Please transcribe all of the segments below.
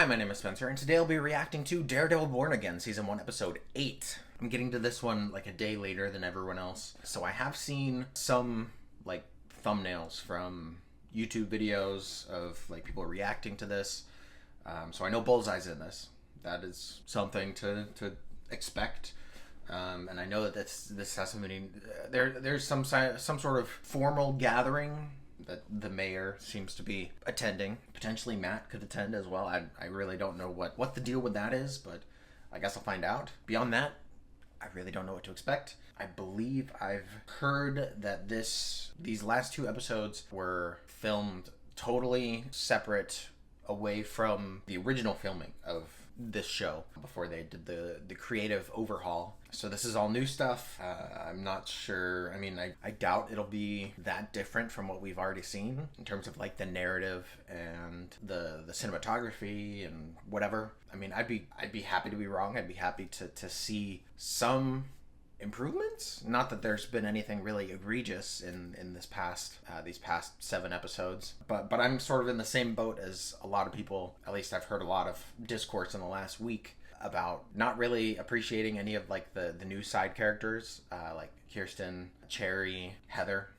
my name is Spencer, and today I'll be reacting to Daredevil Born Again, Season 1, Episode 8. I'm getting to this one like a day later than everyone else, so I have seen some, like, thumbnails from YouTube videos of, like, people reacting to this. So I know Bullseye's in this. That is something to expect. And I know that this has something. There's some sort of formal gathering that the mayor seems to be attending. Potentially Matt could attend as well. I really don't know what the deal with that is, but I guess I'll find out. Beyond that, I really don't know what to expect. I believe I've heard that these last two episodes were filmed totally separate away from the original filming of this show before they did the creative overhaul. So this is all new stuff. I'm not sure. I mean, I doubt it'll be that different from what we've already seen in terms of like the narrative and the cinematography and whatever. I mean, I'd be happy to be wrong. I'd be happy to see some improvements. Not that there's been anything really egregious in these past 7 episodes, but I'm sort of in the same boat as a lot of people. At least I've heard a lot of discourse in the last week about not really appreciating any of like the new side characters, like Kirsten, Cherry, Heather.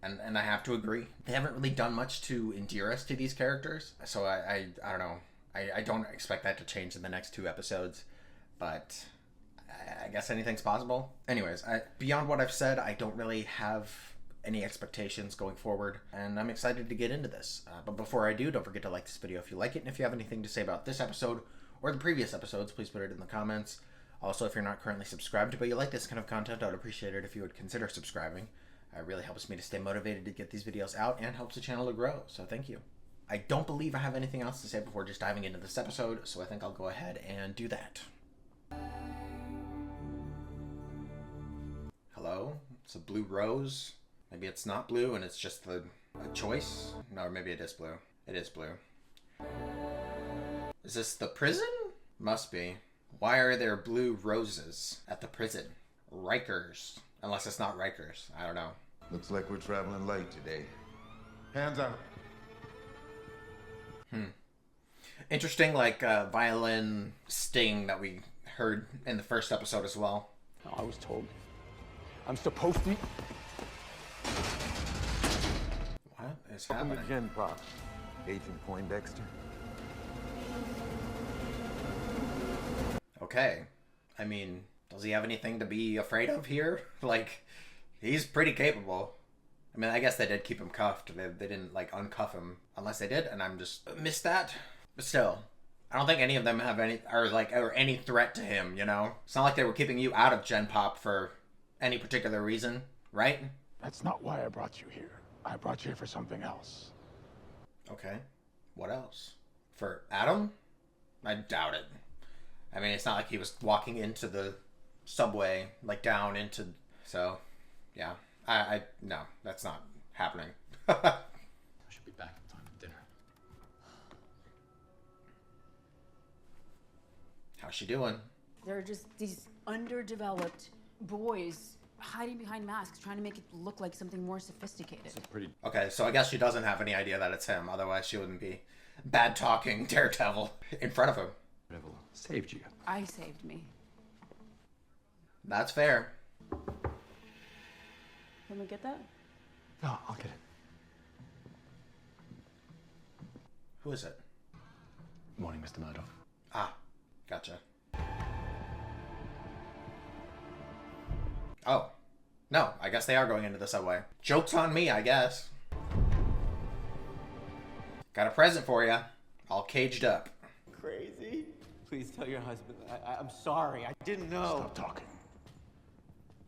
And I have to agree. They haven't really done much to endear us to these characters. So I don't know. I don't expect that to change in the next 2 episodes, but I guess anything's possible. Anyways, beyond what I've said, I don't really have any expectations going forward, and I'm excited to get into this. But before I do, don't forget to like this video if you like it, and if you have anything to say about this episode or the previous episodes, please put it in the comments. Also, if you're not currently subscribed but you like this kind of content, I would appreciate it if you would consider subscribing. It really helps me to stay motivated to get these videos out and helps the channel to grow, so thank you. I don't believe I have anything else to say before just diving into this episode, so I think I'll go ahead and do that. Hello? It's a blue rose. Maybe it's not blue and it's just a choice. No, or maybe it is blue. It is blue. Is this the prison? Must be. Why are there blue roses at the prison? Rikers. Unless it's not Rikers. I don't know. Looks like we're traveling light today. Hands out. Interesting, like, violin sting that we heard in the first episode as well. I was told I'm supposed to. What is happening? Gen Pop. Agent Poindexter. Okay. I mean, does he have anything to be afraid of here? Like, he's pretty capable. I mean, I guess they did keep him cuffed. They didn't, like, uncuff him. Unless they did, and I'm just missed that. But still, I don't think any of them have any threat to him, you know? It's not like they were keeping you out of Gen Pop for any particular reason, right? That's not why I brought you here. I brought you here for something else. Okay. What else? For Adam? I doubt it. I mean, it's not like he was walking into the subway, like down into... So, yeah. No, that's not happening. I should be back in time for dinner. How's she doing? There are just these underdeveloped boys hiding behind masks, trying to make it look like something more sophisticated. It's a pretty... Okay, so I guess she doesn't have any idea that it's him. Otherwise, she wouldn't be bad-talking Daredevil in front of him. Daredevil saved you. I saved me. That's fair. Can we get that? No, I'll get it. Who is it? Morning, Mr. Murdock. Ah, gotcha. Oh. No, I guess they are going into the subway. Joke's on me, I guess. Got a present for you. All caged up. Crazy? Please tell your husband. I'm sorry. I didn't know. Stop talking.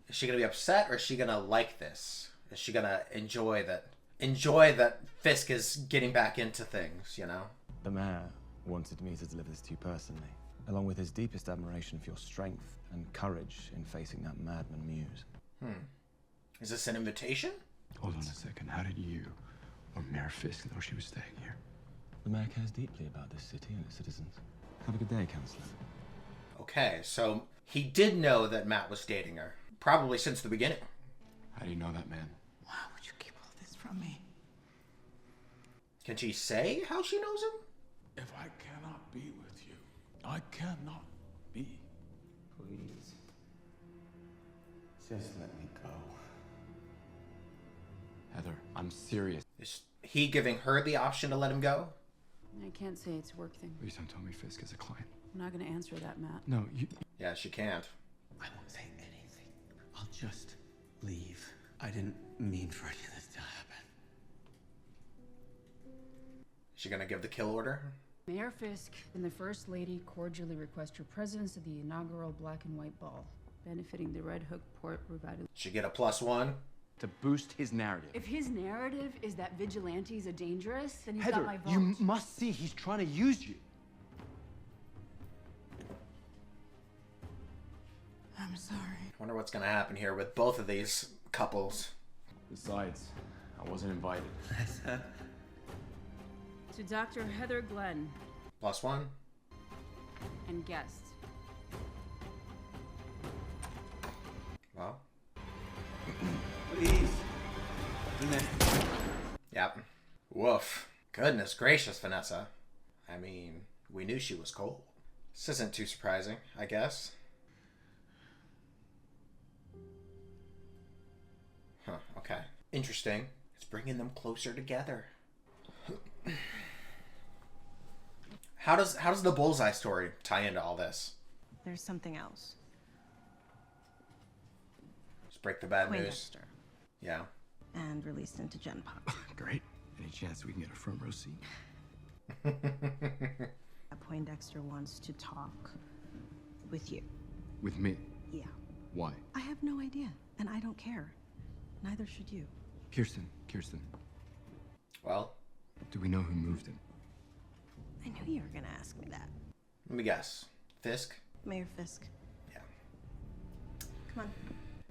Is she gonna be upset or is she gonna like this? Is she gonna enjoy that Fisk is getting back into things, you know? The mayor wanted me to deliver this to you personally, along with his deepest admiration for your strength and courage in facing that madman Muse. Is this an invitation? Hold on a second. How did you or Mayor Fisk know she was staying here? The mayor cares deeply about this city and its citizens. Have a good day, Councillor. Okay, so he did know that Matt was dating her. Probably since the beginning. How do you know that man? Why would you keep all this from me? Can she say how she knows him? If I cannot be with I cannot be. Please. Just let me go. Heather, I'm serious. Is he giving her the option to let him go? I can't say it's a work thing. Please don't tell me Fisk is a client. I'm not gonna answer that, Matt. No, you... Yeah, she can't. I won't say anything. I'll just leave. I didn't mean for any of this to happen. Is she gonna give the kill order? Mayor Fisk and the First Lady cordially request your presence at the inaugural Black and White Ball, benefiting the Red Hook Port Revitalization. She get a +1? To boost his narrative. If his narrative is that vigilantes are dangerous, then he's Heather, got my vote. you must see he's trying to use you. I'm sorry. I wonder what's gonna happen here with both of these couples. Besides, I wasn't invited. To Dr. Heather Glenn +1? and guests. Well, Please. yep. Woof. Goodness gracious, Vanessa. I mean, we knew she was cold. This isn't too surprising, I guess. Huh, okay. Interesting. It's bringing them closer together. How does the Bullseye story tie into all this? There's something else. Just break the bad news. Poindexter. Yeah. And released into Gen Pop. Great. Any chance we can get a front row seat? Poindexter wants to talk with you. With me? Yeah. Why? I have no idea, and I don't care. Neither should you. Kirsten. Well, Do we know who moved him? I knew you were gonna ask me that. let me guess. Fisk? Mayor Fisk. Yeah. Come on.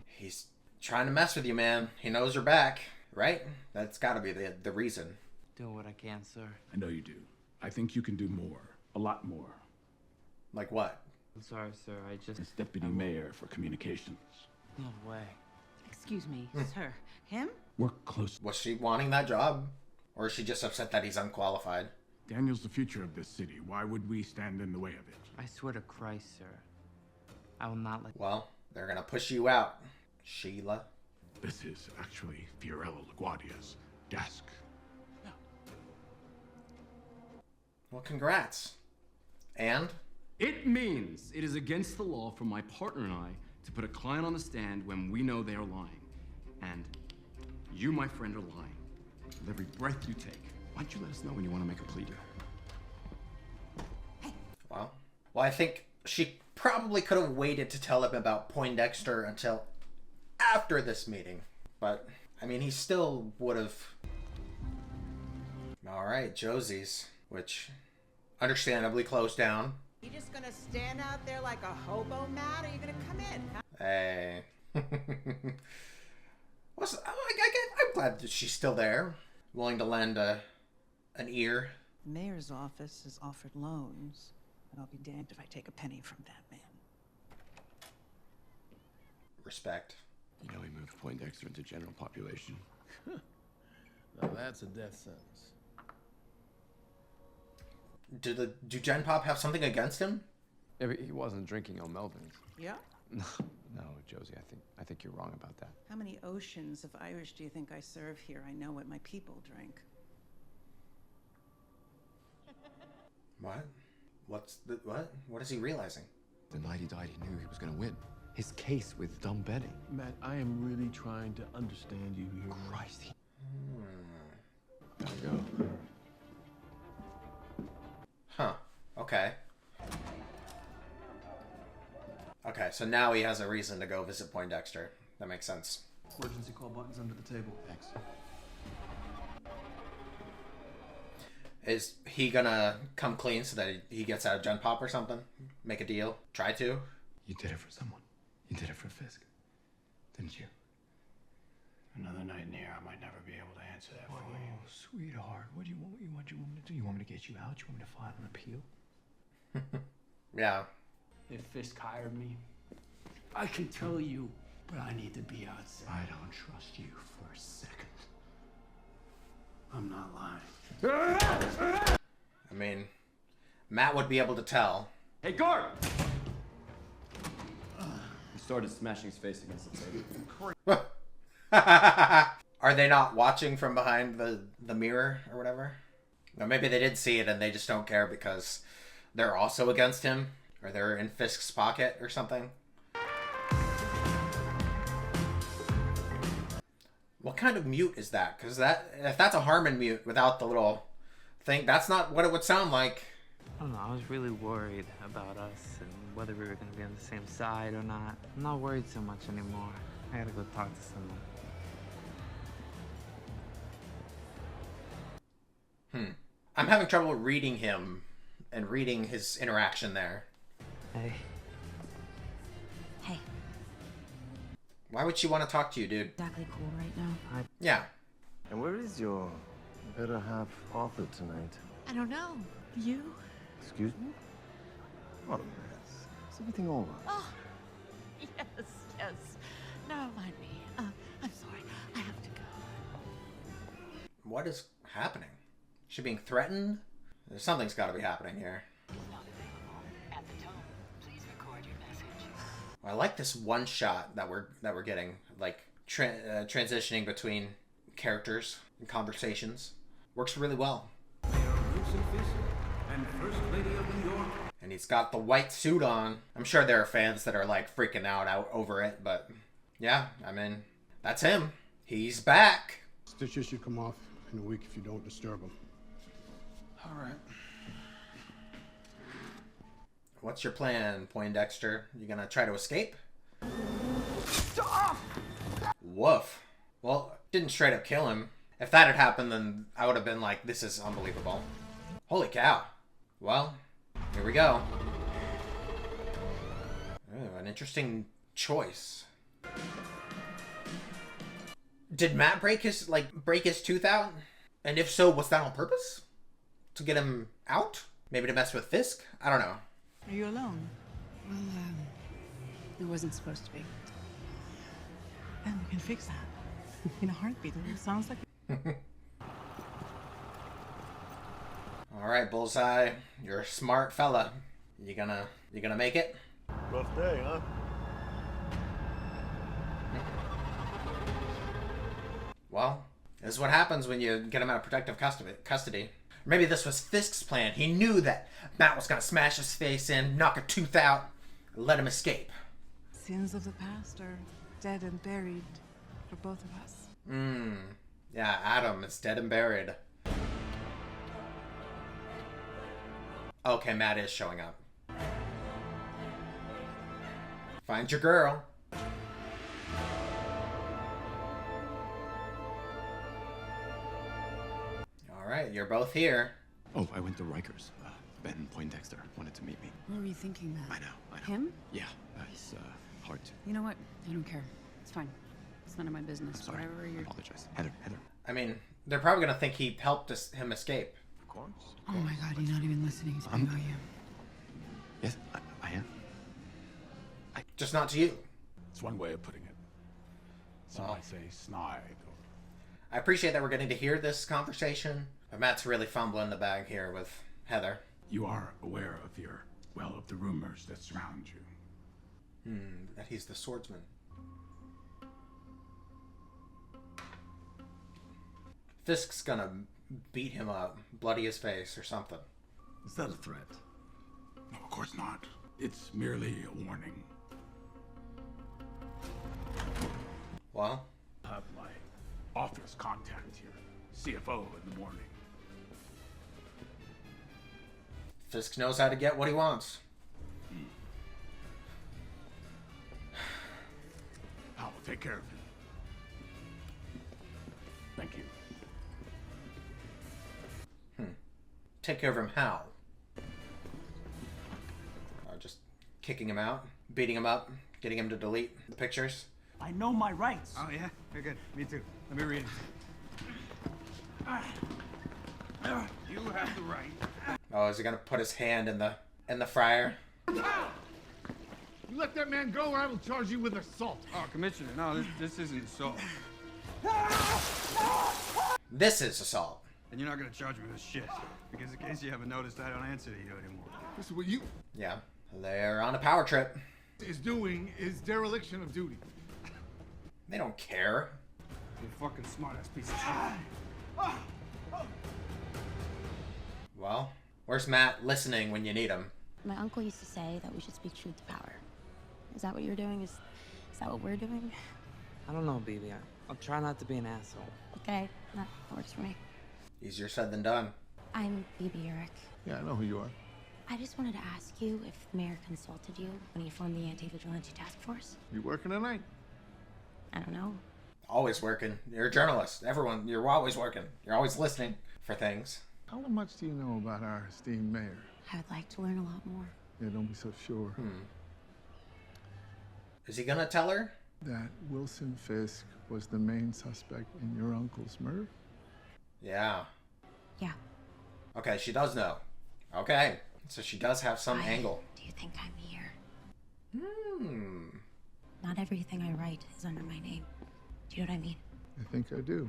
He's trying to mess with you, man. He knows you're back, right? That's gotta be the reason. Doing what I can, sir. I know you do. I think you can do more. A lot more. Like what? I'm sorry, sir. I just... As deputy mayor for communications. No way. Excuse me, sir. Him? Work close. Was she wanting that job? Or is she just upset that he's unqualified? Daniel's the future of this city. Why would we stand in the way of it? I swear to Christ, sir. I will not let... Well, they're gonna push you out, Sheila. This is actually Fiorello LaGuardia's desk. Well, congrats. And? It means it is against the law for my partner and I to put a client on the stand when we know they are lying. And you, my friend, are lying. With every breath you take. Why don't you let us know when you want to make a plea deal? Well, I think she probably could have waited to tell him about Poindexter until after this meeting. But, I mean, he still would have... Alright, Josie's, which understandably closed down. You just gonna stand out there like a hobo, Matt? Or you gonna come in? Huh? Hey. I'm glad that she's still there, willing to lend an ear. The mayor's office has offered loans, and I'll be damned if I take a penny from that man. Respect. You know he moved Poindexter into general population. Now that's a death sentence. Do Gen Pop have something against him? Yeah, but he wasn't drinking on Melvin's. Yeah? No, Josie, I think you're wrong about that. How many oceans of Irish do you think I serve here? I know what my people drink. What? What is he realizing? The night he died, he knew he was going to win. His case with dumb Betty. Matt, I am really trying to understand you here. Christ, he... Gotta go. Huh. Okay. Okay, so now he has a reason to go visit Poindexter. That makes sense. Emergency call button's under the table. Thanks. Is he gonna come clean so that he gets out of Gen Pop or something? Make a deal? Try to? You did it for someone. You did it for Fisk. Didn't you? Another night in here, I might never be able to answer that for you. Oh, sweetheart. What do you want me to do? You want me to get you out? You want me to file an appeal? Yeah. If Fisk hired me, I can tell you, but I need to be outside. I don't trust you for a second. I'm not lying. I mean, Matt would be able to tell. Hey, guard! He started smashing his face against the table. Are they not watching from behind the mirror or whatever? Or maybe they did see it and they just don't care because they're also against him, or they're in Fisk's pocket or something. What kind of mute is that? Because if that's a Harmon mute without the little thing, that's not what it would sound like. I don't know, I was really worried about us and whether we were going to be on the same side or not. I'm not worried so much anymore. I gotta go talk to someone. I'm having trouble reading him and reading his interaction there. Hey. Hey. Why would she want to talk to you, dude? Exactly cool right now. Yeah. And where is your better half Arthur tonight? I don't know. You? Excuse me? What a mess. Is everything all right? Oh, yes, yes. Never mind me. I'm sorry. I have to go. What is happening? Is she being threatened? Something's got to be happening here. I like this one shot that we're getting, like transitioning between characters and conversations. Works really well. And First Lady of New York. And he's got the white suit on. I'm sure there are fans that are like freaking out over it, but yeah, I mean, that's him. He's back. Stitches should come off in a week if you don't disturb them. All right. What's your plan, Poindexter? You gonna try to escape? Stop! Woof. Well, didn't straight up kill him. If that had happened, then I would have been like, this is unbelievable. Holy cow. Well, here we go. Ooh, an interesting choice. Did Matt break his tooth out? And if so, was that on purpose? To get him out? Maybe to mess with Fisk? I don't know. Are you alone? Well, it wasn't supposed to be. And we can fix that. In a heartbeat. It sounds like... All right, Bullseye. You're a smart fella. You gonna make it? Rough day, huh? Well, this is what happens when you get him out of protective custody. Maybe this was Fisk's plan. He knew that Matt was gonna smash his face in, knock a tooth out, and let him escape. Sins of the past are dead and buried for both of us. Yeah, Adam is dead and buried. Okay, Matt is showing up. Find your girl. Alright, you're both here. Oh, I went to Rikers. Ben Poindexter wanted to meet me. What were you thinking, Matt? I know. Him? Yeah, it's hard to. You know what? I don't care. It's fine. It's none of my business. I'm sorry. Whatever I you're... apologize. Heather. I mean, they're probably gonna think he helped him escape. Of course. Oh my god, you're not even listening to me, are you? Yes, I am. Just not to you. It's one way of putting it. Some might say snide. I appreciate that we're getting to hear this conversation, but Matt's really fumbling the bag here with Heather. You are aware of of the rumors that surround you. That he's the swordsman. Fisk's gonna beat him up, bloody his face or something. Is that a threat? No, of course not. It's merely a warning. Well? Have my office contact your CFO in the morning. Fisk knows how to get what he wants. I will take care of him. Thank you. Take care of him how? Just kicking him out, beating him up, getting him to delete the pictures. I know my rights. Oh, yeah? Very good. Me too. Let me read it. You have the right. Oh, is he gonna put his hand in the fryer? You let that man go or I will charge you with assault. Oh, Commissioner, no, this isn't assault. This is assault. And you're not gonna charge me with shit. Because in case you haven't noticed, I don't answer to you anymore. This is what you... Yeah. They're on a power trip. Is doing is dereliction of duty. They don't care. You fucking smart-ass piece of shit. Well, where's Matt listening when you need him? My uncle used to say that we should speak truth to power. Is that what you're doing? Is that what we're doing? I don't know, BB. I'll try not to be an asshole. Okay, that works for me. Easier said than done. I'm BB Eric. Yeah, I know who you are. I just wanted to ask you if the mayor consulted you when he formed the anti-vigilante task force. You working tonight? I don't know. Always working. You're a journalist. Everyone, you're always working. You're always listening for things. How much do you know about our esteemed mayor? I would like to learn a lot more. Yeah, don't be so sure. Is he gonna tell her? That Wilson Fisk was the main suspect in your uncle's murder? Yeah. Yeah. Okay, she does know. Okay, so she does have some angle. Do you think I'm here? Hmm. Not everything I write is under my name. Do you know what I mean? I think I do.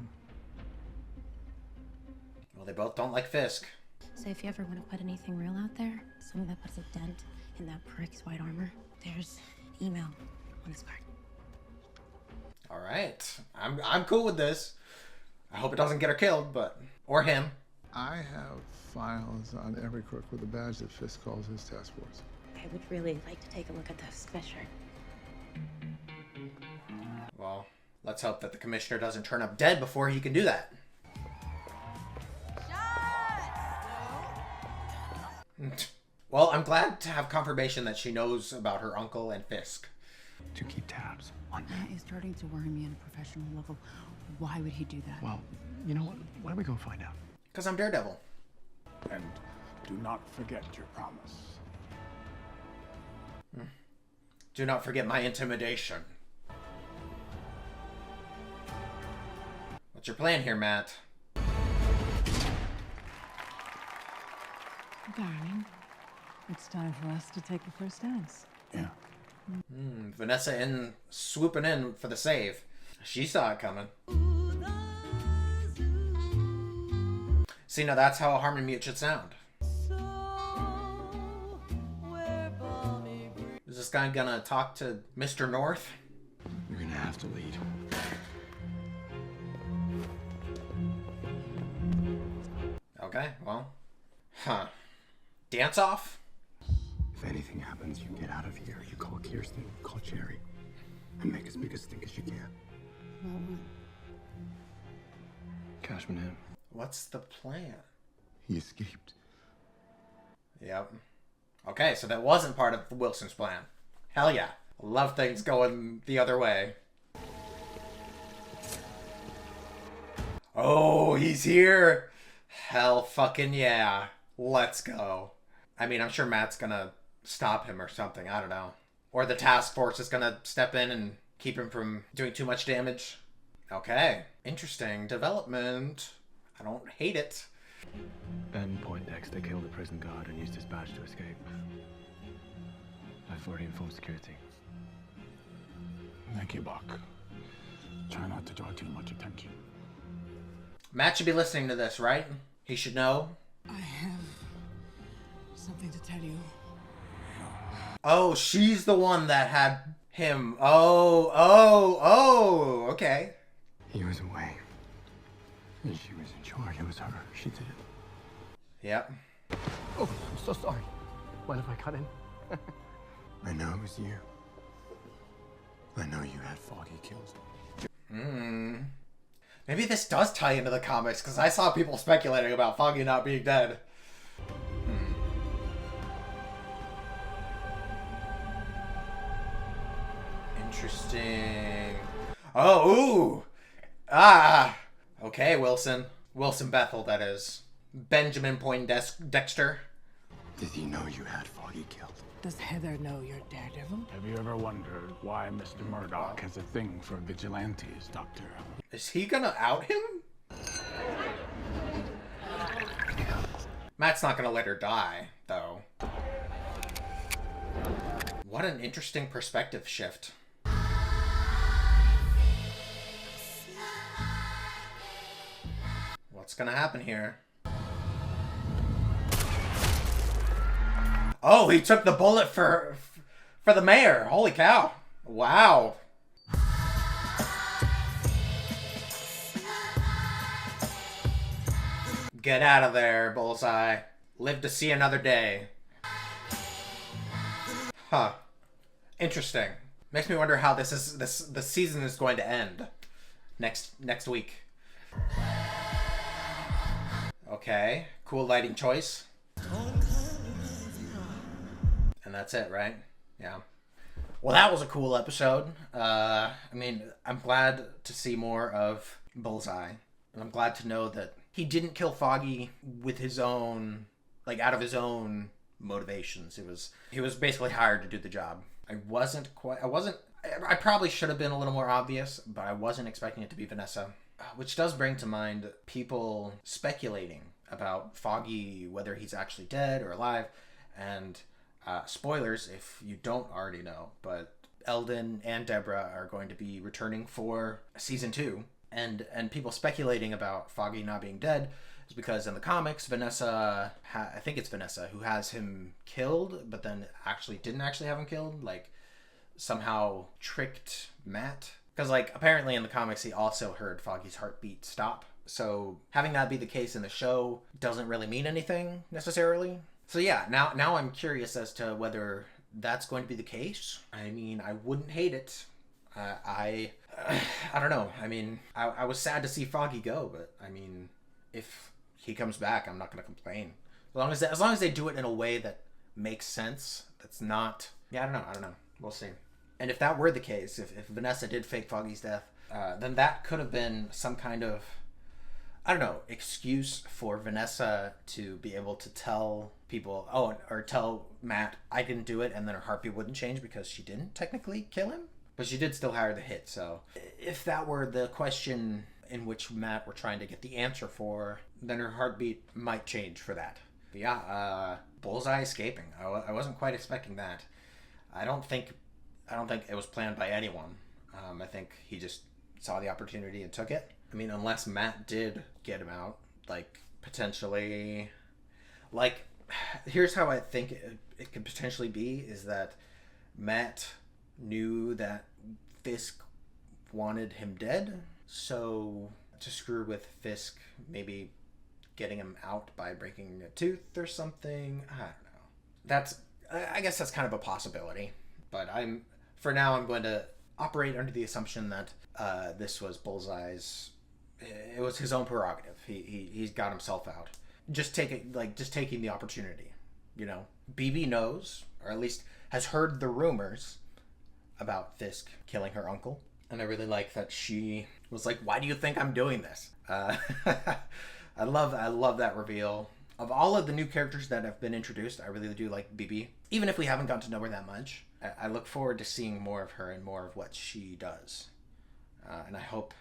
Well, they both don't like Fisk. So if you ever want to put anything real out there, something that puts a dent in that prick's white armor, there's an email on this card. All right, I'm cool with this. I hope it doesn't get her killed, but or him. I have files on every crook with a badge that Fisk calls his task force. I would really like to take a look at this sweatshirt. Well, let's hope that the commissioner doesn't turn up dead before he can do that. Well, I'm glad to have confirmation that she knows about her uncle and Fisk. To keep tabs on me. That is starting to worry me on a professional level. Why would he do that? Well, you know what? Why don't we go find out? Because I'm Daredevil. And do not forget your promise. Do not forget my intimidation. What's your plan here, Matt? Darling, it's time for us to take the first dance. Yeah. Vanessa swooping in for the save. She saw it coming. See, now that's how a harmony mute should sound. Is this guy gonna talk to Mr. North? You're gonna have to lead. Okay, well. Huh. Dance off? If anything happens, you get out of here. You call Kirsten, call Jerry, and make as big a stink as you can. Cashman him. What's the plan? He escaped. Yep. Okay, so that wasn't part of Wilson's plan. Hell yeah. Love things going the other way. Oh, he's here! Hell fucking yeah. Let's go. I mean, I'm sure Matt's gonna stop him or something. I don't know. Or the task force is gonna step in and keep him from doing too much damage. Okay. Interesting development. I don't hate it. Ben Poindexter killed a prison guard and used his badge to escape. I've already informed security. Thank you, Buck. Try not to draw too much attention. Matt should be listening to this, right? He should know. I have something to tell you. Oh, she's the one that had him. Oh, okay. He was away. And she was in charge. It was her. She did it. Yep. Oh, I'm so sorry. Mind if I cut in? I know it was you. I know you had Foggy killed. Maybe this does tie into the comics, because I saw people speculating about Foggy not being dead. Interesting. Oh, ooh! Ah! Okay, Wilson. Wilson Bethel, that is. Benjamin Poindexter. Did he know you had Foggy killed? Does Heather know you're Daredevil? Have you ever wondered why Mr. Murdock has a thing for vigilantes, Doctor? Is he gonna out him? Matt's not gonna let her die, though. What an interesting perspective shift. What's gonna happen here? Oh, he took the bullet for the mayor. Holy cow. Wow. Get out of there, Bullseye. Live to see another day. Huh. Interesting. Makes me wonder how the season is going to end next week. Okay, cool lighting choice. And that's it, right? Yeah. Well, that was a cool episode. I mean, I'm glad to see more of Bullseye. And I'm glad to know that he didn't kill Foggy with his own, like, out of his own motivations. He was basically hired to do the job. I probably should have been a little more obvious, but I wasn't expecting it to be Vanessa. Which does bring to mind people speculating about Foggy, whether he's actually dead or alive. And spoilers if you don't already know, but Eldon and Deborah are going to be returning for season 2. And people speculating about Foggy not being dead is because in the comics, Vanessa, I think it's Vanessa, who has him killed, but then didn't actually have him killed, like somehow tricked Matt. Because, like, apparently in the comics, he also heard Foggy's heartbeat stop. So having that be the case in the show doesn't really mean anything necessarily. So yeah, now I'm curious as to whether that's going to be the case. I mean, I wouldn't hate it. I don't know. I mean, I was sad to see Foggy go, but I mean, if he comes back, I'm not going to complain. As long as they do it in a way that makes sense, that's not... Yeah, I don't know. We'll see. And if that were the case, if Vanessa did fake Foggy's death, then that could have been some kind of, I don't know, excuse for Vanessa to be able to tell people, or tell Matt, I didn't do it, and then her heartbeat wouldn't change because she didn't technically kill him. But she did still hire the hit, so if that were the question in which Matt were trying to get the answer for, then her heartbeat might change for that. But yeah, Bullseye escaping. I wasn't quite expecting that. I don't think it was planned by anyone. I think he just saw the opportunity and took it. I mean, unless Matt did get him out, like, potentially... Like, here's how I think it could potentially be, is that Matt knew that Fisk wanted him dead, so to screw with Fisk, maybe getting him out by breaking a tooth or something. I don't know. I guess that's kind of a possibility. But for now, I'm going to operate under the assumption that this was Bullseye's. It was his own prerogative. He's got himself out. Just taking the opportunity. You know, BB knows, or at least has heard the rumors about Fisk killing her uncle, and I really like that she was like, "Why do you think I'm doing this?" I love that reveal. Of all of the new characters that have been introduced, I really do like BB. Even if we haven't gotten to know her that much, I look forward to seeing more of her and more of what she does. And I hope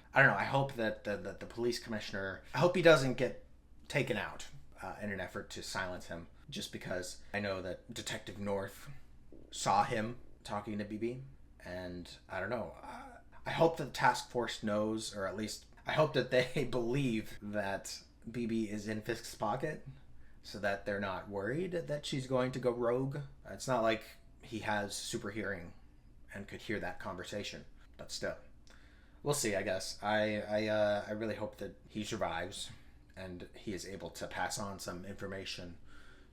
that the police commissioner, I hope he doesn't get taken out in an effort to silence him, just because I know that Detective North saw him talking to BB, and I don't know. I hope that the task force knows, or at least I hope that they believe that BB is in Fisk's pocket, so that they're not worried that she's going to go rogue. It's not like he has super hearing and could hear that conversation, but still, we'll see. I guess I really hope that he survives and he is able to pass on some information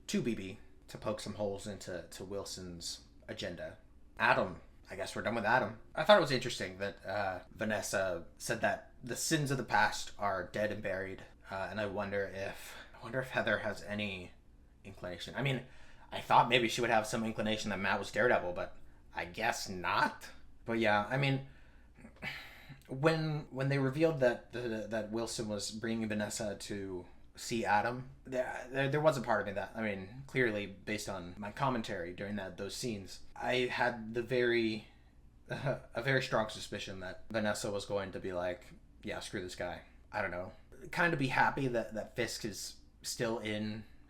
to BB to poke some holes into Wilson's agenda. Adam, I guess we're done with Adam. I thought it was interesting that Vanessa said that the sins of the past are dead and buried, and I wonder if Heather has any inclination. I mean, I thought maybe she would have some inclination that Matt was Daredevil, but I guess not. But yeah, I mean, when they revealed that Wilson was bringing Vanessa to see Adam, there was a part of me that, I mean, clearly based on my commentary during those scenes, I had a very strong suspicion that Vanessa was going to be like, yeah, screw this guy. I don't know. Kind of be happy that Fisk is still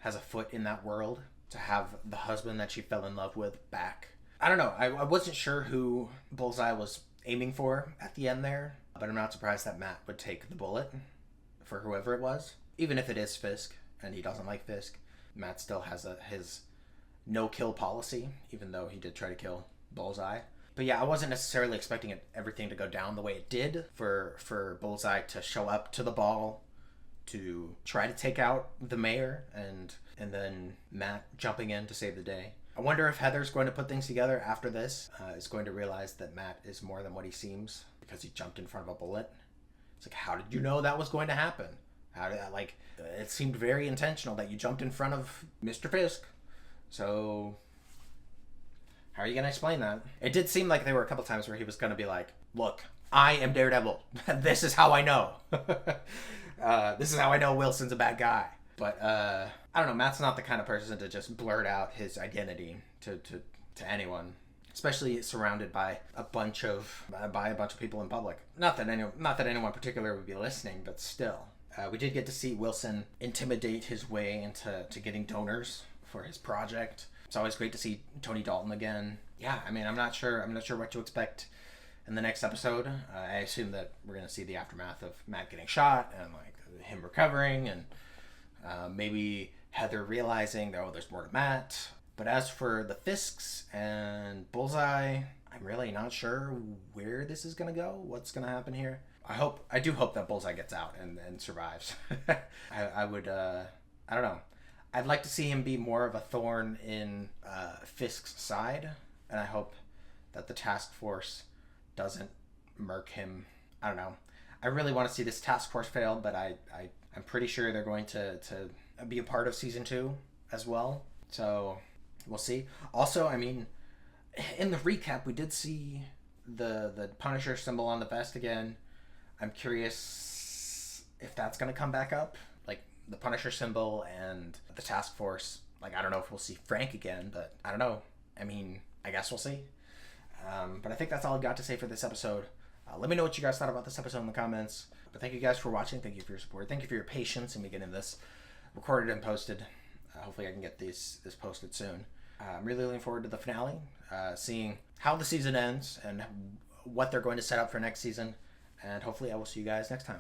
has a foot in that world, to have the husband that she fell in love with back. I don't know. I wasn't sure who Bullseye was aiming for at the end there, but I'm not surprised that Matt would take the bullet for whoever it was. Even if it is Fisk and he doesn't like Fisk, Matt still has no-kill policy, even though he did try to kill Bullseye. But yeah, I wasn't necessarily expecting everything to go down the way it did, for Bullseye to show up to the ball to try to take out the mayor, and then Matt jumping in to save the day. I wonder if Heather's going to put things together after this, is going to realize that Matt is more than what he seems because he jumped in front of a bullet. It's like, how did you know that was going to happen? How did that, like, it seemed very intentional that you jumped in front of Mr. Fisk. So how are you going to explain that? It did seem like there were a couple times where he was going to be like, look, I am Daredevil. This is how I know. This is how I know Wilson's a bad guy. But I don't know. Matt's not the kind of person to just blurt out his identity to anyone, especially surrounded by a bunch of people in public. Not that anyone particular would be listening, but still. We did get to see Wilson intimidate his way into getting donors for his project. It's always great to see Tony Dalton again. Yeah, I mean, I'm not sure what to expect in the next episode. I assume that we're going to see the aftermath of Matt getting shot and like him recovering, and maybe Heather realizing that, oh, there's more to Matt. But as for the Fisks and Bullseye, I'm really not sure where this is going to go. What's going to happen here? I do hope that Bullseye gets out and survives. I don't know. I'd like to see him be more of a thorn in Fisk's side, and I hope that the task force doesn't murk him. I don't know. I really want to see this task force fail, but I'm pretty sure they're going to be a part of season 2 as well. So we'll see. Also, I mean, in the recap, we did see the Punisher symbol on the vest again. I'm curious if that's going to come back up, like the Punisher symbol and the task force. Like, I don't know if we'll see Frank again, but I don't know. I mean, I guess we'll see. But I think that's all I've got to say for this episode. Let me know what you guys thought about this episode in the comments. But thank you guys for watching. Thank you for your support. Thank you for your patience in me getting this recorded and posted. Hopefully I can get this posted soon. I'm really looking forward to the finale, seeing how the season ends and what they're going to set up for next season. And hopefully I will see you guys next time.